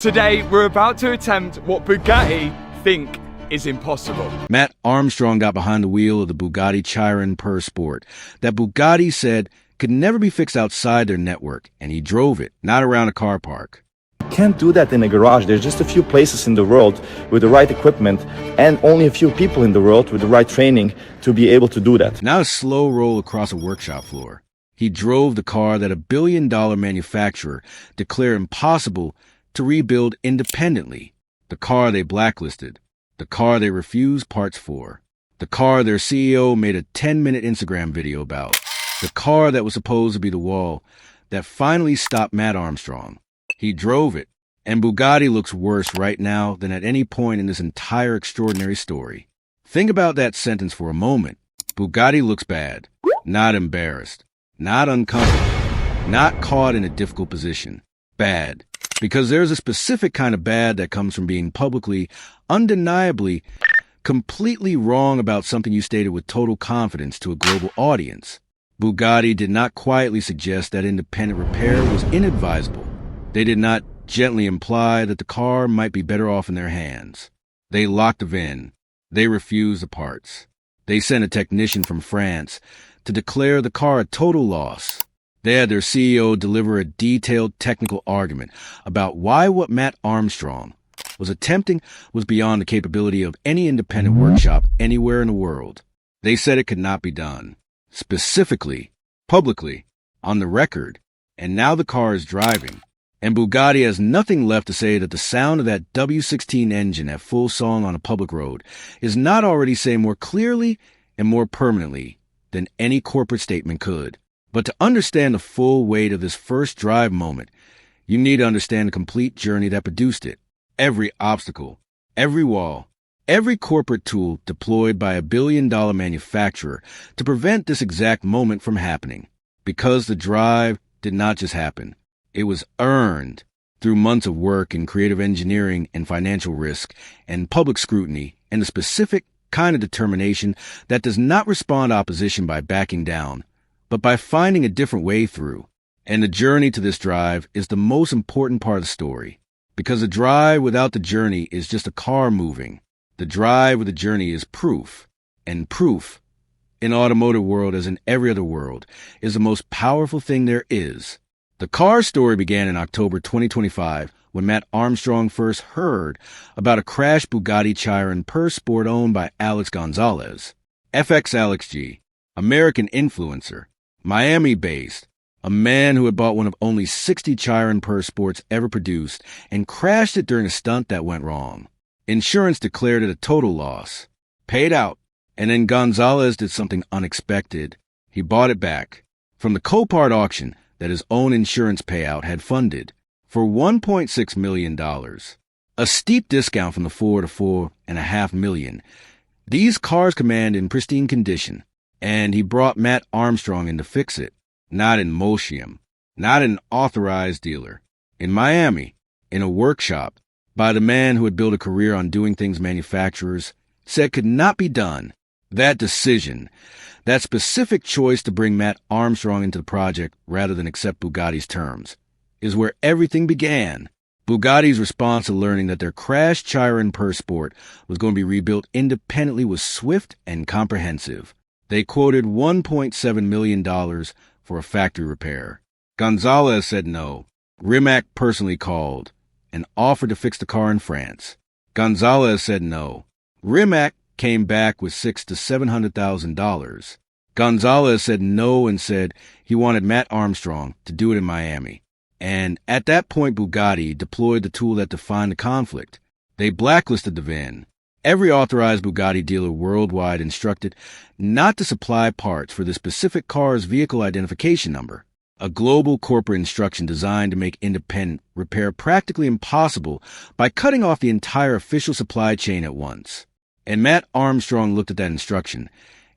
Today, we're about to attempt what Bugatti think is impossible. Matt Armstrong got behind the wheel of the Bugatti Chiron Per Sport that Bugatti said could never be fixed outside their network, and he drove it, not around a car park. You can't do that in a garage. There's just a few places in the world with the right equipment and only a few people in the world with the right training to be able to do that. Not a slow roll across a workshop floor. He drove the car that $1 billion manufacturer declared impossible to rebuild independently, the car they blacklisted, the car they refused parts for, the car their CEO made a 10-minute Instagram video about, the car that was supposed to be the wall that finally stopped Matt Armstrong. He drove it, and Bugatti looks worse right now than at any point in this entire extraordinary story. Think about that sentence for a moment. Bugatti looks bad, not embarrassed, not uncomfortable, not caught in a difficult position. Bad. Because there's a specific kind of bad that comes from being publicly, undeniably, completely wrong about something you stated with total confidence to a global audience. Bugatti did not quietly suggest that independent repair was inadvisable. They did not gently imply that the car might be better off in their hands. They locked the VIN. They refused the parts. They sent a technician from France to declare the car a total loss. They had their CEO deliver a detailed technical argument about why what Matt Armstrong was attempting was beyond the capability of any independent workshop anywhere in the world. They said it could not be done. Specifically, publicly, on the record, and now the car is driving. And Bugatti has nothing left to say that the sound of that W16 engine at full song on a public road is not already saying more clearly and more permanently than any corporate statement could. But to understand the full weight of this first drive moment, you need to understand the complete journey that produced it. Every obstacle, every wall, every corporate tool deployed by $1 billion manufacturer to prevent this exact moment from happening. Because the drive did not just happen. It was earned through months of work in creative engineering and financial risk and public scrutiny and the specific kind of determination that does not respond to opposition by backing down, but by finding a different way through. And the journey to this drive is the most important part of the story. Because the drive without the journey is just a car moving. The drive with the journey is proof. And proof, in the automotive world as in every other world, is the most powerful thing there is. The car story began in October 2025 when Matt Armstrong first heard about a crashed Bugatti Chiron Per Sport owned by Alex Gonzalez. FX Alex G, American influencer, Miami-based, a man who had bought one of only 60 Chiron Per Sports ever produced and crashed it during a stunt that went wrong. Insurance declared it a total loss, paid out, and then Gonzalez did something unexpected. He bought it back from the Copart auction that his own insurance payout had funded for $1.6 million, a steep discount from the $4 to $4.5 million. These cars command in pristine condition, and he brought Matt Armstrong in to fix it, not in Motium, not an authorized dealer, in Miami, in a workshop, by the man who had built a career on doing things manufacturers said could not be done. That decision, that specific choice to bring Matt Armstrong into the project rather than accept Bugatti's terms, is where everything began. Bugatti's response to learning that their crashed Chiron Per Sport was going to be rebuilt independently was swift and comprehensive. They quoted $1.7 million for a factory repair. Gonzalez said no. Rimac personally called and offered to fix the car in France. Gonzalez said no. Rimac came back with $600,000 to $700,000. Gonzalez said no and said he wanted Matt Armstrong to do it in Miami. And at that point, Bugatti deployed the tool that defined the conflict. They blacklisted the VIN. Every authorized Bugatti dealer worldwide instructed not to supply parts for the specific car's vehicle identification number, a global corporate instruction designed to make independent repair practically impossible by cutting off the entire official supply chain at once. And Matt Armstrong looked at that instruction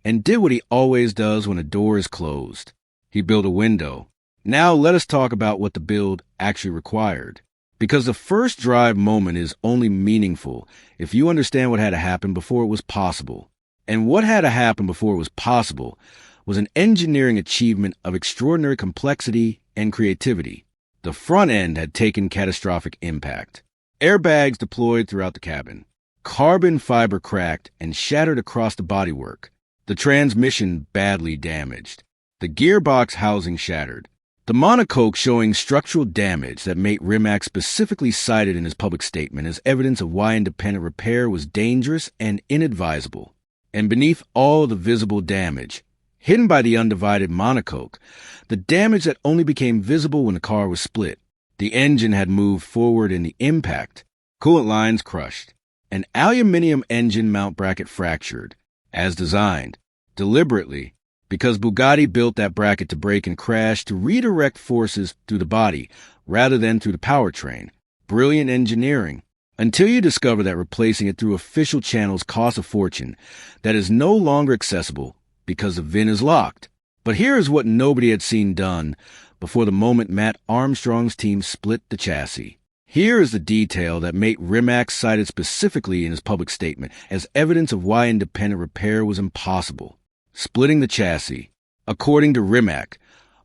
and did what he always does when a door is closed. He built a window. Now let us talk about what the build actually required. Because the first drive moment is only meaningful if you understand what had to happen before it was possible. And what had to happen before it was possible was an engineering achievement of extraordinary complexity and creativity. The front end had taken catastrophic impact. Airbags deployed throughout the cabin. Carbon fiber cracked and shattered across the bodywork. The transmission badly damaged. The gearbox housing shattered. The monocoque showing structural damage that mate Rimac specifically cited in his public statement as evidence of why independent repair was dangerous and inadvisable. And beneath all of the visible damage, hidden by the undivided monocoque, the damage that only became visible when the car was split. The engine had moved forward in the impact, coolant lines crushed, an aluminum engine mount bracket fractured, as designed, deliberately, because Bugatti built that bracket to break and crash to redirect forces through the body rather than through the powertrain. Brilliant engineering, until you discover that replacing it through official channels costs a fortune that is no longer accessible because the VIN is locked. But here is what nobody had seen done before the moment Matt Armstrong's team split the chassis. Here is the detail that mate Rimac cited specifically in his public statement as evidence of why independent repair was impossible. Splitting the chassis. According to Rimac,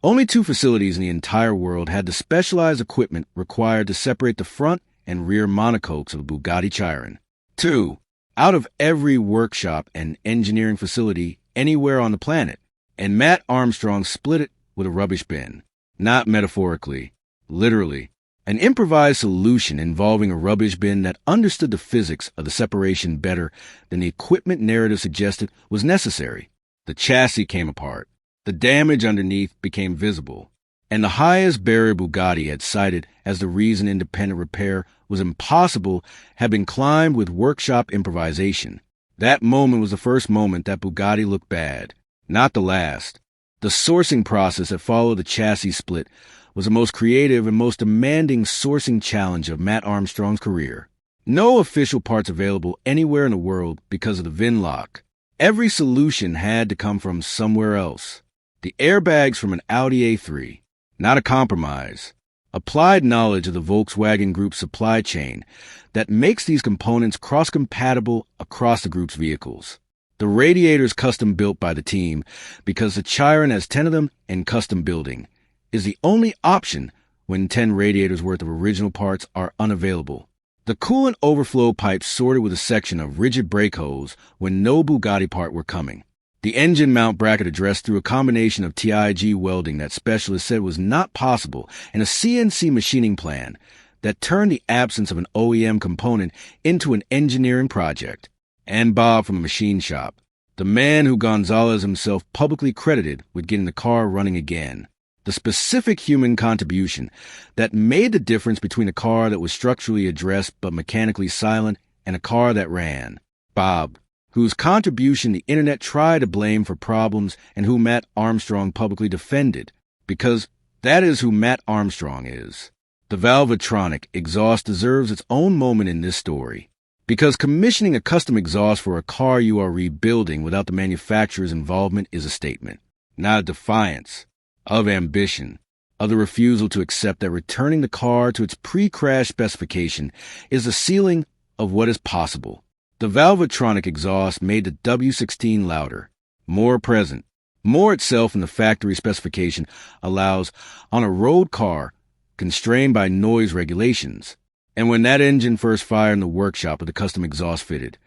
only 2 facilities in the entire world had the specialized equipment required to separate the front and rear monocoques of a Bugatti Chiron. 2 out of every workshop and engineering facility anywhere on the planet. And Matt Armstrong split it with a rubbish bin. Not metaphorically, literally. An improvised solution involving a rubbish bin that understood the physics of the separation better than the equipment narrative suggested was necessary. The chassis came apart. The damage underneath became visible. And the highest barrier Bugatti had cited as the reason independent repair was impossible had been climbed with workshop improvisation. That moment was the first moment that Bugatti looked bad, not the last. The sourcing process that followed the chassis split was the most creative and most demanding sourcing challenge of Matt Armstrong's career. No official parts available anywhere in the world because of the VIN lock. Every solution had to come from somewhere else. The airbags from an Audi A3, not a compromise. Applied knowledge of the Volkswagen Group's supply chain that makes these components cross-compatible across the group's vehicles. The radiators custom built by the team, because the Chiron has 10 of them in custom building, is the only option when 10 radiators worth of original parts are unavailable. The coolant overflow pipes sorted with a section of rigid brake hose when no Bugatti part were coming. The engine mount bracket addressed through a combination of TIG welding that specialists said was not possible and a CNC machining plan that turned the absence of an OEM component into an engineering project. And Bob from a machine shop, the man who Gonzalez himself publicly credited with getting the car running again. The specific human contribution that made the difference between a car that was structurally addressed but mechanically silent and a car that ran. Bob, whose contribution the internet tried to blame for problems and who Matt Armstrong publicly defended, because that is who Matt Armstrong is. The Valvetronic exhaust deserves its own moment in this story, because commissioning a custom exhaust for a car you are rebuilding without the manufacturer's involvement is a statement, not a defiance, of ambition, of the refusal to accept that returning the car to its pre-crash specification is the ceiling of what is possible. The Valvetronic exhaust made the W16 louder, more present, more itself in the factory specification allows on a road car constrained by noise regulations. And when that engine first fired in the workshop with the custom exhaust fitted,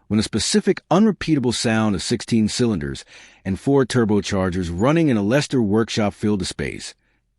when a specific unrepeatable sound of 16 cylinders and 4 turbochargers running in a Leicester workshop filled the space,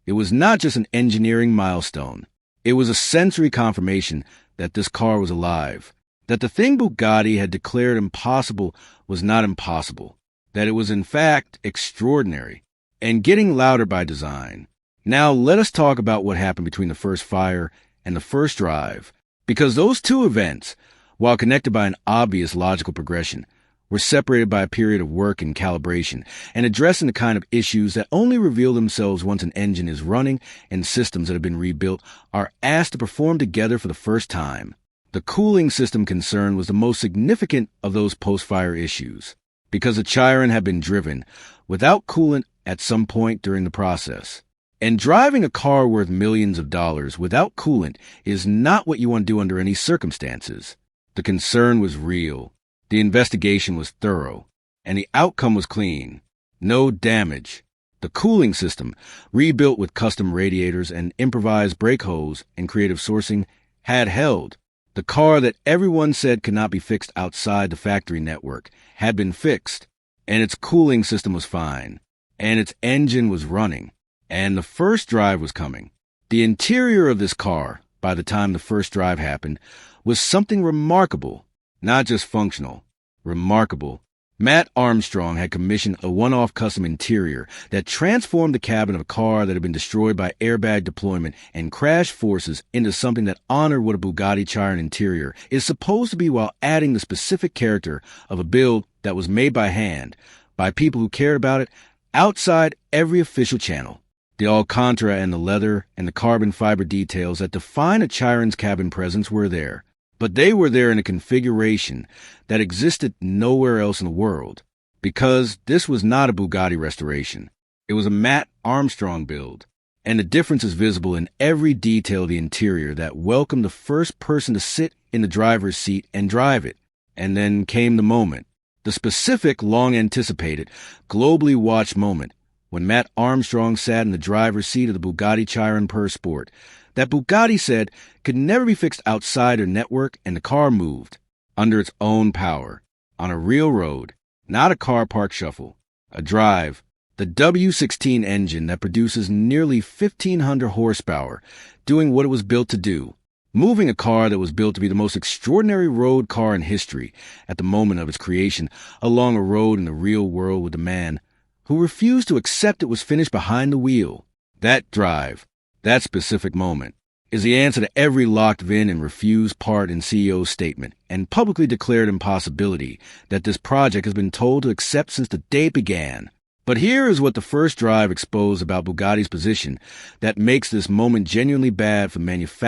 it was not just an engineering milestone. It was a sensory confirmation that this car was alive, that the thing Bugatti had declared impossible was not impossible, that it was in fact extraordinary, and getting louder by design. Now let us talk about what happened between the first fire and the first drive, because those two events, while connected by an obvious logical progression, were separated by a period of work and calibration, and addressing the kind of issues that only reveal themselves once an engine is running and systems that have been rebuilt are asked to perform together for the first time. The cooling system concern was the most significant of those post-fire issues, because the Chiron had been driven without coolant at some point during the process. And driving a car worth millions of dollars without coolant is not what you want to do under any circumstances. The concern was real, the investigation was thorough, and the outcome was clean. No damage. The cooling system, rebuilt with custom radiators and improvised brake hose and creative sourcing, had held. The car that everyone said could not be fixed outside the factory network had been fixed, and its cooling system was fine, and its engine was running, and the first drive was coming. The interior of this car, by the time the first drive happened, was something remarkable, not just functional, remarkable. Matt Armstrong had commissioned a one-off custom interior that transformed the cabin of a car that had been destroyed by airbag deployment and crash forces into something that honored what a Bugatti Chiron interior is supposed to be while adding the specific character of a build that was made by hand, by people who cared about it, outside every official channel. The Alcantara and the leather and the carbon fiber details that define a Chiron's cabin presence were there. But they were there in a configuration that existed nowhere else in the world, because this was not a Bugatti restoration. It was a Matt Armstrong build, and the difference is visible in every detail of the interior that welcomed the first person to sit in the driver's seat and drive it. And then came the moment, the specific, long-anticipated, globally watched moment, when Matt Armstrong sat in the driver's seat of the Bugatti Chiron Per Sport, that Bugatti said could never be fixed outside her network, and the car moved, under its own power, on a real road, not a car park shuffle, a drive, the W16 engine that produces nearly 1,500 horsepower, doing what it was built to do, moving a car that was built to be the most extraordinary road car in history at the moment of its creation, along a road in the real world with a man who refused to accept it was finished behind the wheel. That drive, that specific moment, is the answer to every locked VIN and refused part in CEO's statement and publicly declared impossibility that this project has been told to accept since the day it began. But here is what the first drive exposed about Bugatti's position that makes this moment genuinely bad for manufacturers.